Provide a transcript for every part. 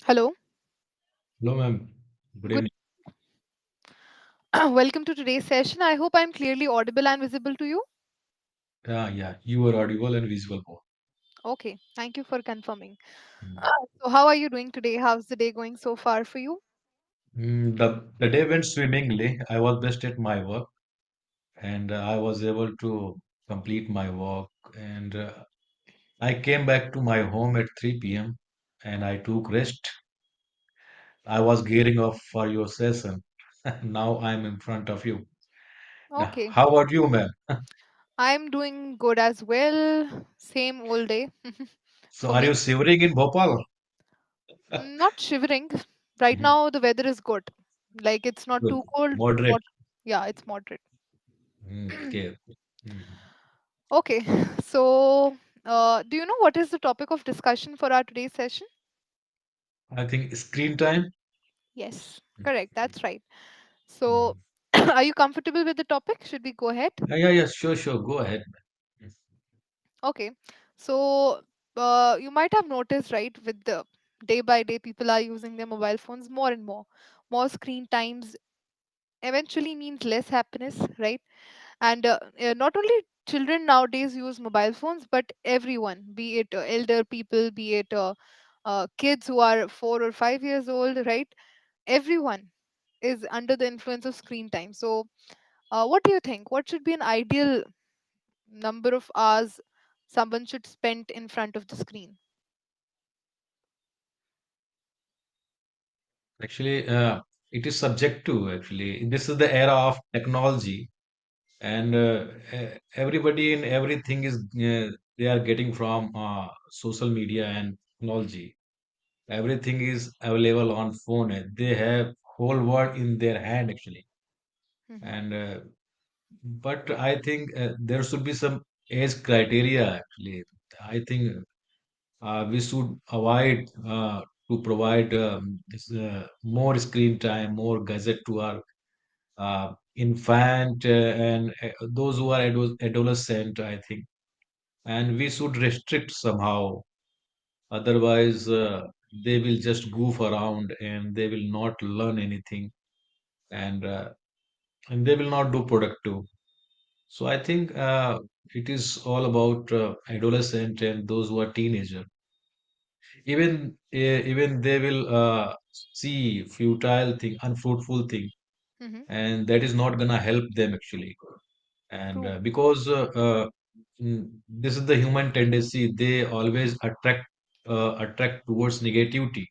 Hello. Hello, ma'am. Good Good. evening. Welcome to today's session. I hope I'm clearly audible and visible to you. Yeah, you are audible and visible both. Okay. Thank you for confirming. Mm. So, how are you doing today? How's the day going so far for you? The day went swimmingly. I was best at my work and I was able to complete my work. And I came back to my home at 3 p.m. and I took rest. I was gearing up for your session. Now I'm in front of you. Now, Okay. how about you, ma'am? I'm doing good as well. Same old day So, for are you me. shivering in Bhopal? Not shivering. Right Mhm. now, the weather is good. Like it's not Good. too cold. Moderate. Not, yeah, it's moderate. Okay. Mm. Okay. So, do you know what is the topic of discussion for our today's session? I think screen time. Yes, correct. That's right. So, Mm. are you comfortable with the topic? Should we go ahead? Yeah, sure, sure. Go ahead. Okay. So, you might have noticed, right, with the day by day, people are using their mobile phones more and more. More screen times eventually means less happiness, right? And not only children nowadays use mobile phones, but everyone, be it elder people, be it kids who are 4 or 5 years old, right? Everyone is under the influence of screen time. So, what do you think? What should be an ideal number of hours someone should spend in front of the screen? Actually, it is subjective. Actually, this is the era of technology, and everybody and everything is they are getting from social media and technology. Everything is available on phone. They have whole world in their hand actually, Hmm. and but I think there should be some age criteria actually. I think we should avoid to provide more screen time, more gadget to our infant and those who are adolescent, I think. And we should restrict somehow. Otherwise, they will just goof around and they will not learn anything and and they will not do productive. So I think it is all about adolescent and those who are teenager. Even they will see futile thing, unfruitful thing, Hmm. and that is not gonna help them actually. And True. because this is the human tendency, they always attract towards negativity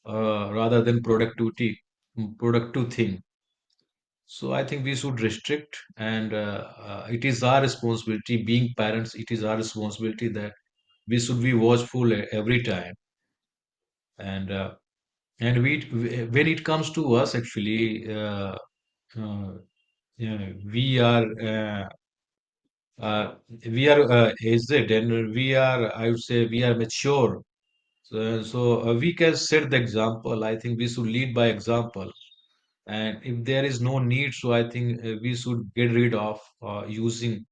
rather than productive thing. So I think we should restrict, and it is our responsibility, being parents, it is our responsibility that we should be watchful every time. And when it comes to us, actually, uh, we are aged and we are, I would say, we are mature. So we can set the example. I think we should lead by example. And if there is no need, so I think we should get rid of using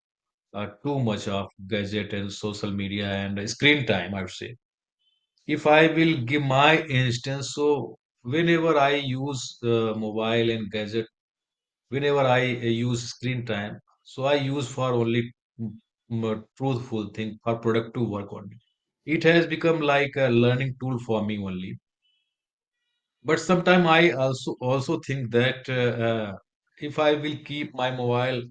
too much of gadget and social media and screen time, I would say. If I will give my instance, so whenever I use mobile and gadget, whenever I use screen time, so I use for only truthful thing for productive work only. It has become like a learning tool for me only. But sometimes I also think that if I will keep my mobile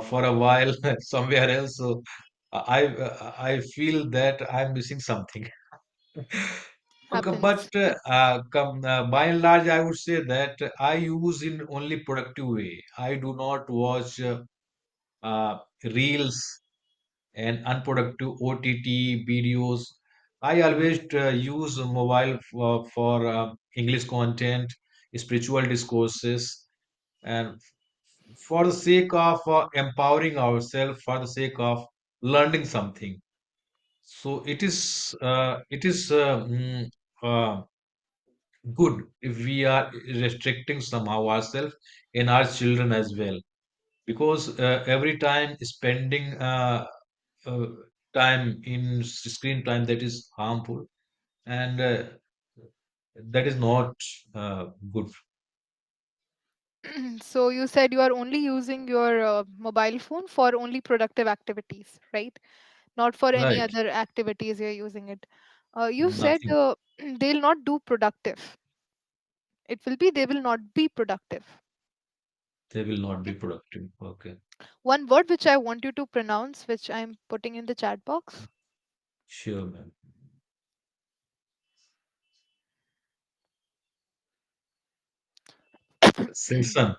for a while somewhere else, so I feel that I'm missing something. Okay, but Happens. by and large, I would say that I use in only productive way. I do not watch reels and unproductive OTT videos. I always use mobile for English content, spiritual discourses, and for the sake of empowering ourselves, for the sake of learning something. So it is uh, good if we are restricting somehow ourselves and our children as well, because every time spending uh, time in screen time, that is harmful. And that is not good. So you said you are only using your mobile phone for only productive activities, right? Not for any Right. other activities you're using it. You said Nothing. they'll not do productive. It will be they will not be productive. They will not be Okay. productive. Okay. One word which I want you to pronounce, which I'm putting in the chat box. Sure, ma'am. Session.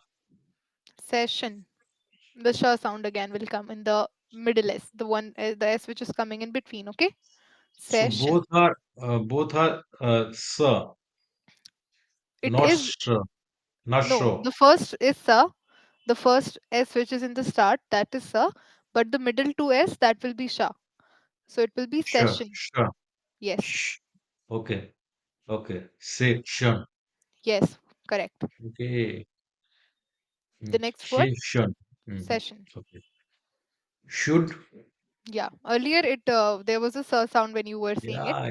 Session. The sh sound again will come in the middle S, the one, the S which is coming in between. Okay. So Session. both are sir, It not is sure, not no. sure. The first is sa. The first S which is in the start, that is sa. But the middle two S, that will be sha. So it will be Sure, session. sure. Yes. Shh. Okay, okay. Session. Yes. Correct. Okay. The next word, Session. Mhm. session. Okay. Should. Yeah. Earlier it there was a sa sound when you were saying it. Yeah,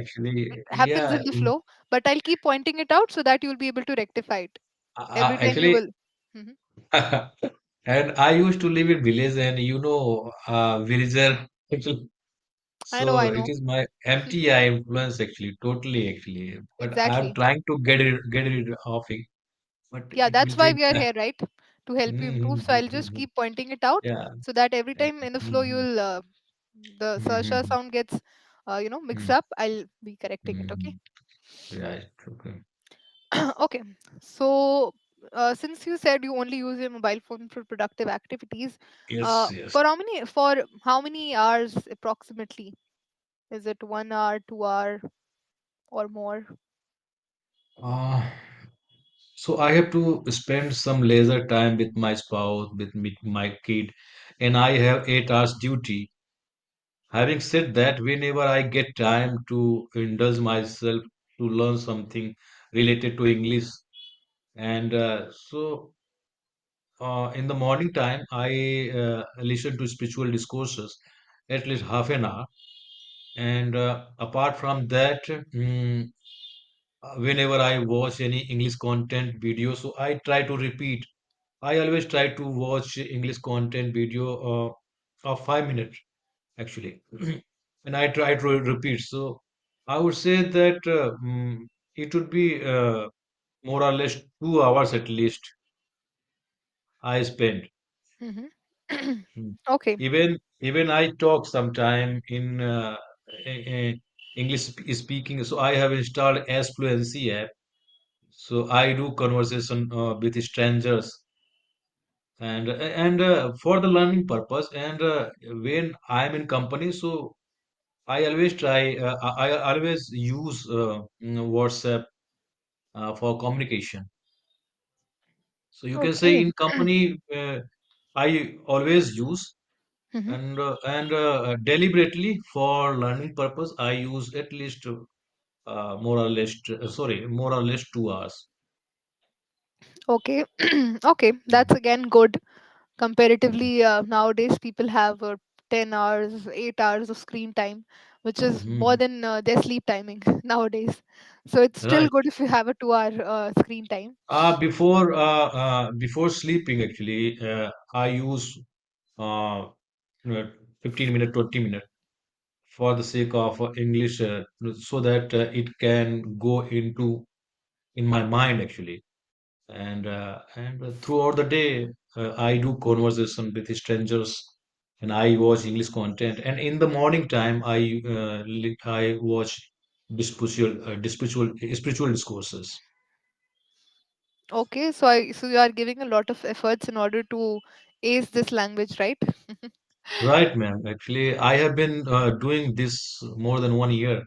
It actually, happens yeah. in the flow, but I'll keep pointing it out so that you'll be able to rectify it. Every time you Actually, will. Mhm. and I used to live in village, and villager. Actually, I know, I so it know. is my MTI influence actually, totally actually. But I'm Exactly. trying to get it off it, but Yeah, it will that's why take we are time. here, right? To help you improve. So I'll just Mm-hmm. keep pointing it out Yeah. so that every Yeah. time in the flow Mm-hmm. you'll the Sarsha Mm-hmm. sound gets mixed up, I'll be correcting it. Okay. Mm-hmm. Right. Okay. Okay. So since you said you only use your mobile phone for productive activities, Yes. Yes. for how many hours approximately? Is it 1 hour, 2 hour, or more? Uh, so I have to spend some leisure time with my spouse, with my kid, and I have 8 hours duty. Having said that, whenever I get time to indulge myself to learn something related to English, and in the morning time, I listen to spiritual discourses at least half an hour. And apart from that, whenever I watch any English content video, so I try to repeat. I always try to watch English content video of 5 minutes actually, and I try to repeat. So I would say that it would be more or less 2 hours at least I spend. Hmm. Mm. Okay. Even I talk sometime in English speaking. So I have installed S Fluency app. So I do conversation with strangers and for the learning purpose. And when I am in company, so I always try. I always use WhatsApp for communication. So you can say Okay. in company, I always use. Hmm. And deliberately for learning purpose I use at least more or less 2 hours. Okay. Okay. That's again good. Comparatively, nowadays people have 10 hours, 8 hours of screen time, which is more Mhm. than their sleep timing nowadays. So it's still Right. good if you have a 2 hour screen time. Before sleeping actually I use uh, 15 minute 20 minute for the sake of English so that it can go into in my mind actually. And throughout the day I do conversation with strangers, and I watch English content, and in the morning time I watch spiritual discourses. Okay, so you are giving a lot of efforts in order to ace this language, right? Right, ma'am. Actually, I have been doing this more than 1 year.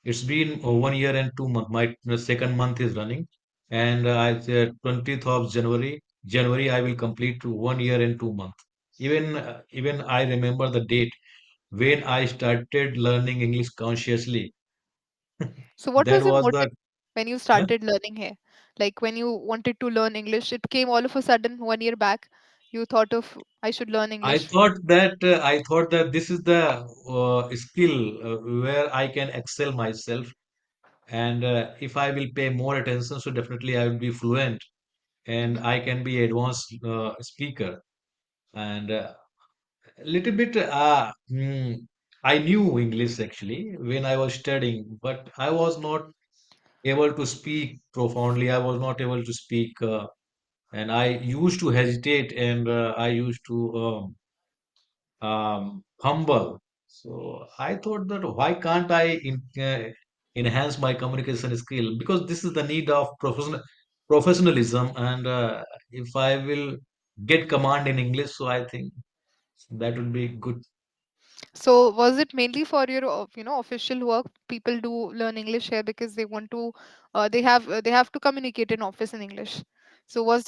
It's been 1 year and 2 months. My second month is running, and I said 20th of January I will complete to 1 year and 2 months. Even I remember the date when I started learning English consciously. So what was Then your was motive the when you huh? started learning here? Like when you wanted to learn English, it came all of a sudden 1 year back. You thought of I should learn English. I thought that this is the skill where I can excel myself, And if I will pay more attention, so definitely I will be fluent, and Mhm. I can be advanced speaker. And little bit, I knew English actually when I was studying, but I was not able to speak profoundly. I was not able to speak, and I used to hesitate, and I used to humble. So I thought that why can't enhance my communication skill? Because this is the need of professionalism, and if I will get command in English, so I think that would be good. So was it mainly for your official work? People do learn English here because they want to, they have to communicate in office in English. So was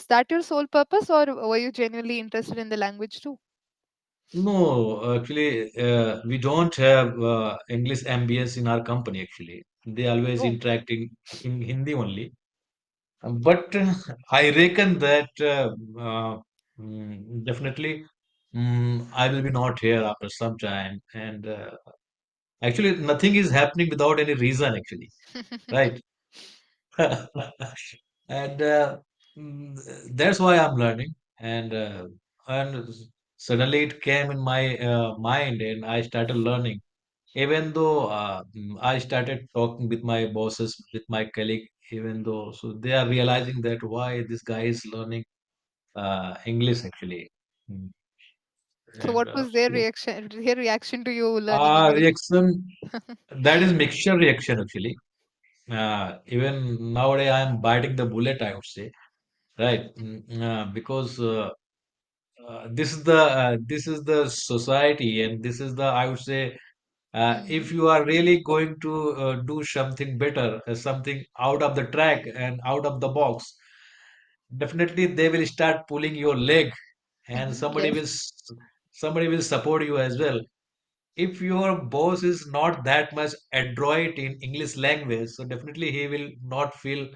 that your sole purpose, or were you genuinely interested in the language too? No, actually, we don't have English MBS in our company. Actually, they always Oh. interact in Hindi only. But I reckon that definitely I will be not here after some time. And actually, nothing is happening without any reason, actually, right? And that's why I'm learning. And suddenly it came in my mind, and I started learning. Even though I started talking with my bosses, with my colleague, even though so they are realizing that why this guy is learning English actually. Mm. So And what was their reaction to you learning our English? reaction, that is mixture reaction actually. Even nowadays I am biting the bullet, I would say, right? Because this is the society, and this is the, I would say, if Mhm. you are really going to do something better, something out of the track and out of the box, definitely they will start pulling your leg, and Mhm. Yes. somebody will support you as well. If your boss is not that much adroit in English language, so definitely he will not feel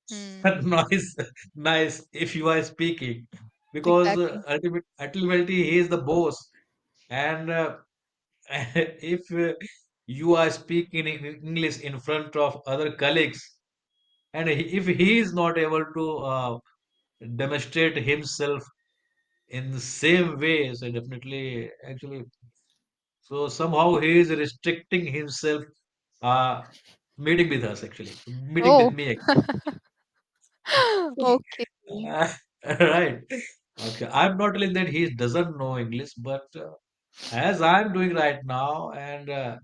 Hmm. nice, nice if you are speaking, because Exactly. ultimately he is the boss, and if you are speaking in English in front of other colleagues, and if he is not able to demonstrate himself in the same way, so definitely, actually, so somehow he is restricting himself, uh, meeting with us actually, meeting with Oh. me actually. Okay. Right. Okay. I'm not telling that he doesn't know English, but as I'm doing right now, and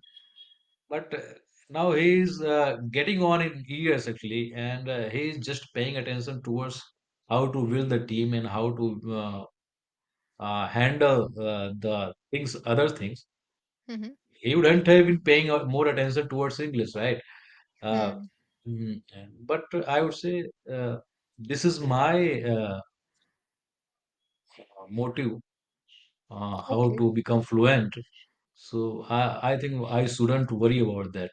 but now he's getting on in years actually, and he's just paying attention towards how to build the team and how to handle the things, other things. Mhm. He wouldn't have been paying more attention towards English, right? Uh, Hmm. but I would say this is my motive, how Okay. to become fluent. So I think I shouldn't worry about that.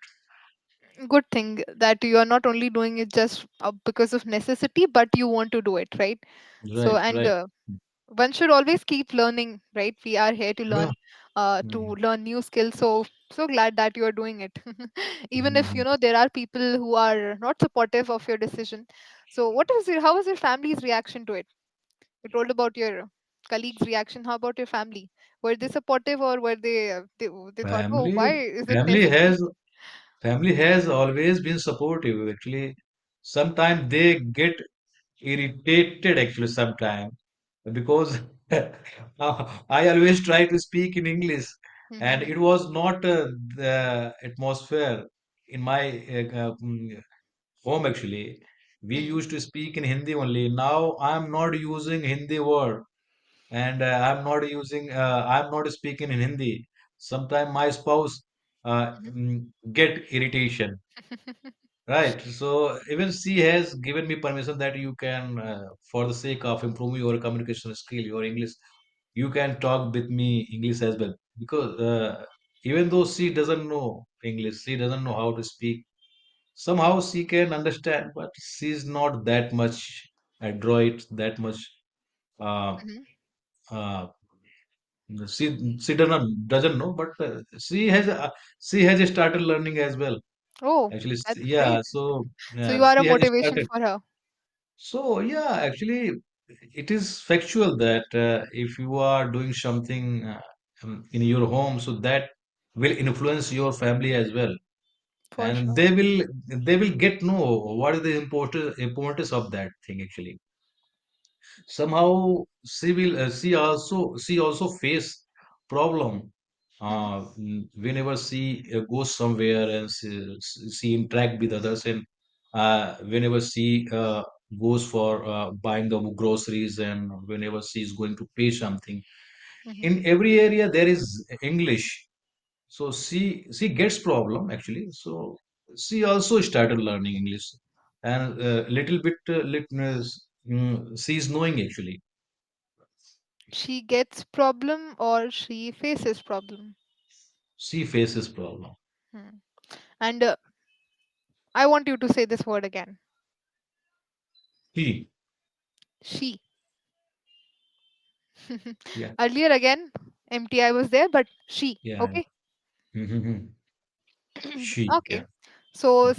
Good thing that you are not only doing it just because of necessity, but you want to do it, right? So, Right, and right. one should always keep learning, right? We are here to Yeah. Mhm. learn new skills. So, so glad that you are doing it. Even if, Mhm. there are people who are not supportive of your decision. So, how was your family's reaction to it? You told about your colleagues' reaction. How about your family? Were they supportive, or were they thought, oh, Family, why is it family necessary? has family has always been supportive. Actually, sometimes they get irritated. Actually, sometimes because I always try to speak in English, and Mm-hmm. it was not the atmosphere in my home. Actually, we Mm-hmm. used to speak in Hindi only. Now I'm not using Hindi word, and I'm not speaking in Hindi. Sometimes my spouse get irritation, right? So even she has given me permission that you can, for the sake of improving your communication skill, your English, you can talk with me English as well, because even though she doesn't know English, she doesn't know how to speak. Somehow she can understand, but she's not that much adroit, that much. Uh, Mm-hmm. uh, she doesn't know, but she has started learning as well. Oh, Actually, that's yeah. great. So So you are a she has motivation started. for her. So yeah, actually, it is factual that if you are doing something in your home, so that will influence your family as well, For and sure. they will get know what is the importance of that thing actually. Somehow she also face problem Hmm. whenever she goes somewhere and she interact with others, and whenever she goes for buying the groceries, and whenever she is going to pay something, Hmm. in every area there is English. So she gets problem actually. So she also started learning English, and little bit she's knowing actually. She gets problem or she faces problem. She faces problem. Hmm. And I want you to say this word again. She, She. yeah, Earlier again, MTI was there, but she. yeah. Okay. Mhm. She, Okay. yeah. So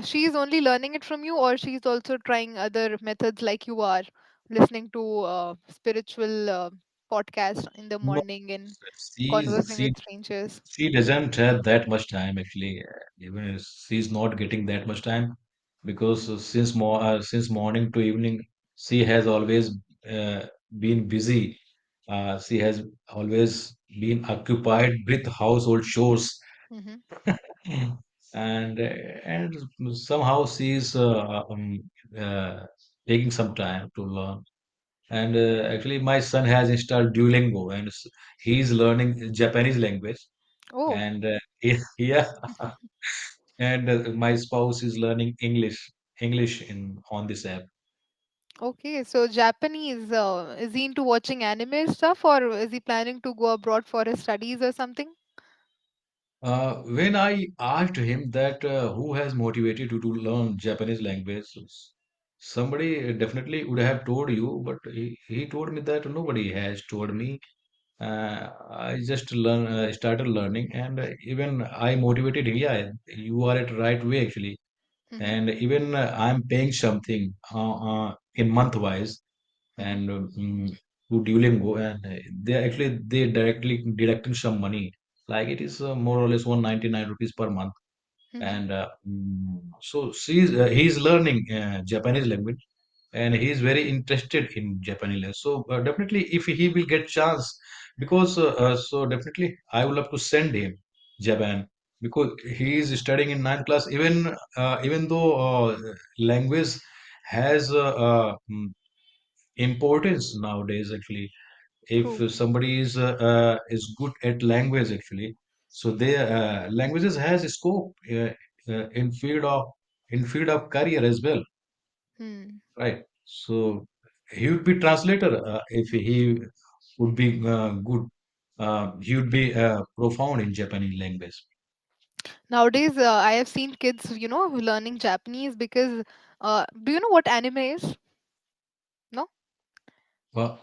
she is only learning it from you, or she's also trying other methods like you are, listening to spiritual podcast in the No, morning and she's conversing she with strangers. she doesn't have that much time actually. Even if she's not getting that much time, because since morning to evening she has always uh, been busy. She has always been occupied with household chores. Hmm. And somehow she's uh, taking some time to learn. And actually, my son has installed Duolingo, and he's learning Japanese language. Oh, And yeah, and my spouse is learning English in on this app. okay. So Japanese, is he into watching anime stuff, or is he planning to go abroad for his studies or something? When I asked him that who has motivated you to learn Japanese language, somebody definitely would have told you, but he told me that nobody has told me. I just started learning, and even I motivated him. Yeah, you are at right way actually. Hmm. And even I'm paying something in month wise, Hmm. and to Duolingo, and they directly deducting some money. Like it is more or less 199 rupees per month, Hmm. and so he's learning Japanese language, and he is very interested in Japanese language. So definitely, if he will get chance, because so definitely I would love to send him Japan, because he is studying in ninth class. Even though language has importance nowadays, actually, if True. somebody is good at language, actually, so their languages has scope in field of career as well, Hmm. right? So he would be translator if he would be good. He would be profound in Japanese language. Nowadays, I have seen kids, learning Japanese because, do you know what anime is? No?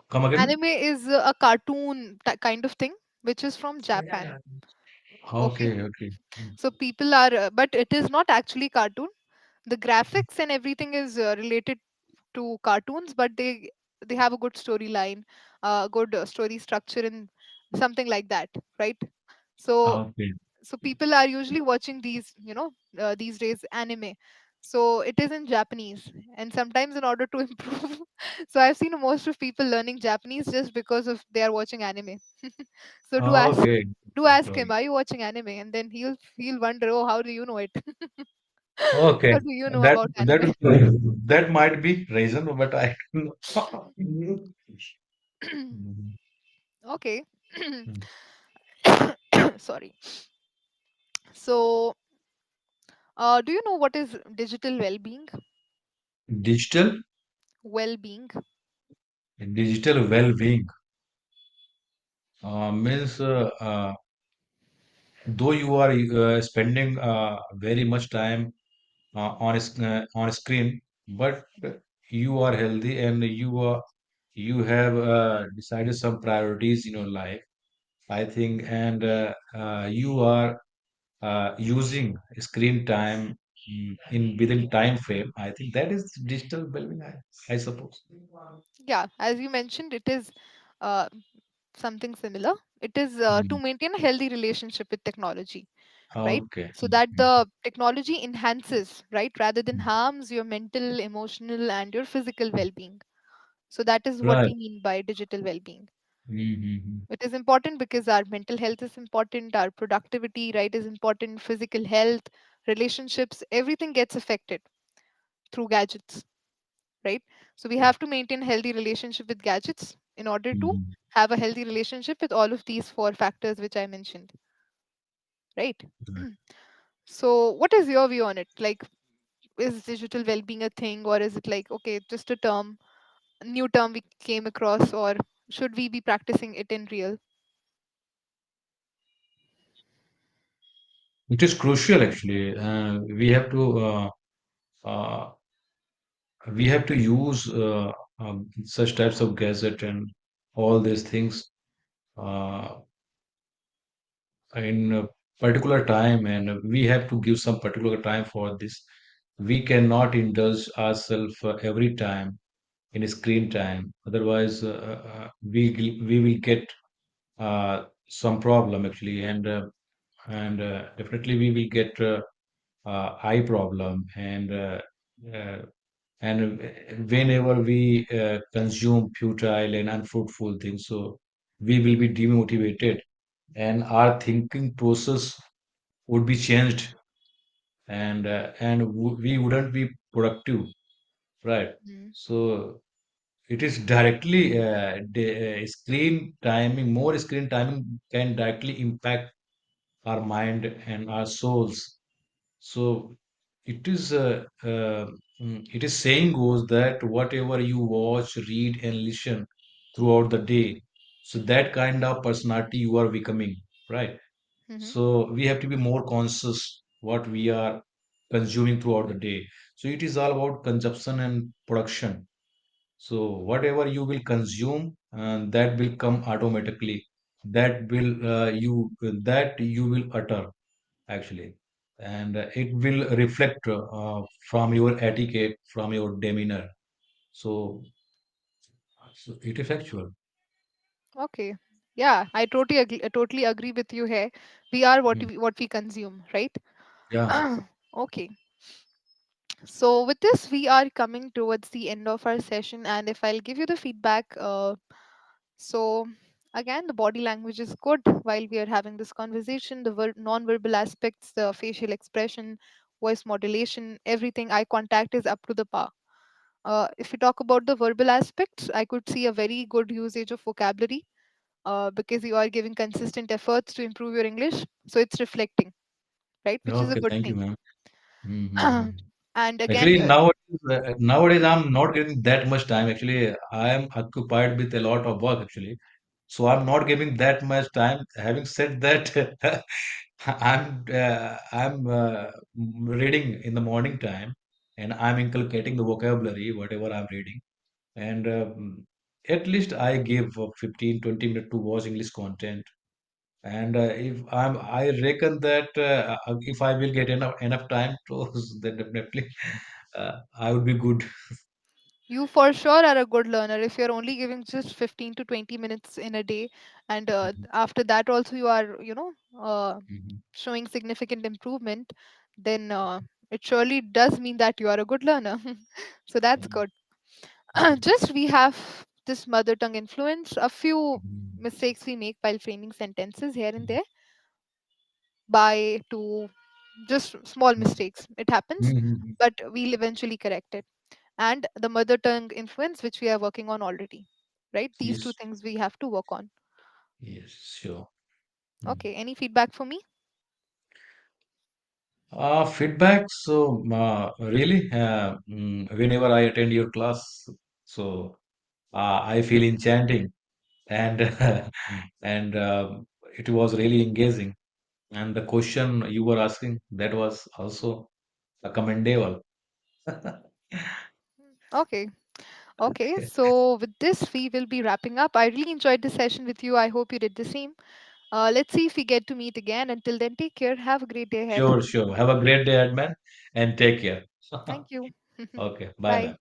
Come again? Anime is a cartoon kind of thing, which is from Japan. Okay. Okay, okay. So people are, but it is not actually cartoon. The graphics and everything is related to cartoons, but they have a good storyline, good story structure, and something like that, right? So Okay. people are usually watching these, these days anime. So it is in Japanese, and sometimes in order to improve, so I've seen most of people learning Japanese just because of they are watching anime. So Okay. do ask him, are you watching anime? And then he'll wonder, oh, how do you know it? Okay. How do you know That about that anime? that might be reason, but I don't know. Okay. Sorry. So, do you know what is digital well-being? Digital Well-being. digital well-being means though you are spending very much time on a screen, but you are healthy, and you have decided some priorities in your life, I think, and you are using screen time in within time frame, I think that is digital well-being, I suppose. Yeah, as you mentioned, it is uh, something similar. It is to Mm. maintain a healthy relationship with technology, right? Okay. So that Mm. the technology enhances, right, rather than harms your mental, emotional, and your physical well being. So that is what Right. we mean by digital well being. Mm-hmm. It is important because our mental health is important, our productivity, right, is important, physical health, relationships, everything gets affected through gadgets, right? So we Yeah. have to maintain healthy relationship with gadgets in order to Mhm. have a healthy relationship with all of these four factors which I mentioned, right? Right. So what is your view on it? Like, is digital well-being a thing, or is it like, okay, just a term, a new term we came across, or should we be practicing it in real? It is crucial actually. Uh, we have to use such types of gadget and all these things uh, in a particular time, and we have to give some particular time for this. We cannot indulge ourselves every time in screen time. Otherwise, we will get some problem actually, and definitely we will get eye problem uh, and whenever we consume futile and unfruitful things, so we will be demotivated and our thinking process would be changed, and we wouldn't be productive, right? Mm-hmm. So it is directly screen timing. More screen timing can directly impact our mind and our souls. So it is it is saying goes that whatever you watch, read, and listen throughout the day, so that kind of personality you are becoming, right? Mm-hmm. So we have to be more conscious what we are consuming throughout the day. So it is all about consumption and production. So whatever you will consume, that will come automatically. That you will utter actually, and it will reflect from your etiquette, from your demeanor. So, so it is actual. Okay. Yeah, I totally agree with you here. We are Mm. what we consume, right? Yeah. Okay. So with this, we are coming towards the end of our session, and if I'll give you the feedback, so again, the body language is good while we are having this conversation. The non-verbal aspects, the facial expression, voice modulation, everything, eye contact is up to the par. If we talk about the verbal aspects, I could see a very good usage of vocabulary because you are giving consistent efforts to improve your English. So it's reflecting, right? Which is a Okay. good Thank you, thing. ma'am. Mm-hmm. And again, Actually, nowadays I'm not getting that much time. Actually, I am occupied with a lot of work. Actually, so I'm not giving that much time. Having said that, I'm reading in the morning time, and I'm inculcating the vocabulary whatever I'm reading, and at least I give 15-20 minutes to watch English content. And if I reckon that if I will get enough time to, then definitely I would be good. you for sure are a good learner if you're only giving just 15 to 20 minutes in a day, and Mhm, after that also you are, mhm, showing significant improvement, then it surely does mean that you are a good learner. So that's mhm, good. mhm, Just we have this mother tongue influence, a few mhm, mistakes we make while framing sentences here and there by to just small mistakes. It happens, mhm, mhm. but we'll eventually correct it. And the mother tongue influence, which we are working on already, right? These two Yes, things we have to work on. yes, sure. Mm. Okay, any feedback for me? Feedback. So really, whenever I attend your class, so I feel enchanting, and and it was really engaging. And the question you were asking, that was also commendable. Okay. Okay, Okay. so with this, we will be wrapping up. I really enjoyed this session with you. I hope you did the same. Let's see if we get to meet again. Until then, take care. Have a great day ahead. Sure, sure. Have a great day, Edman, and take care. Thank you. Okay, bye, Bye. man.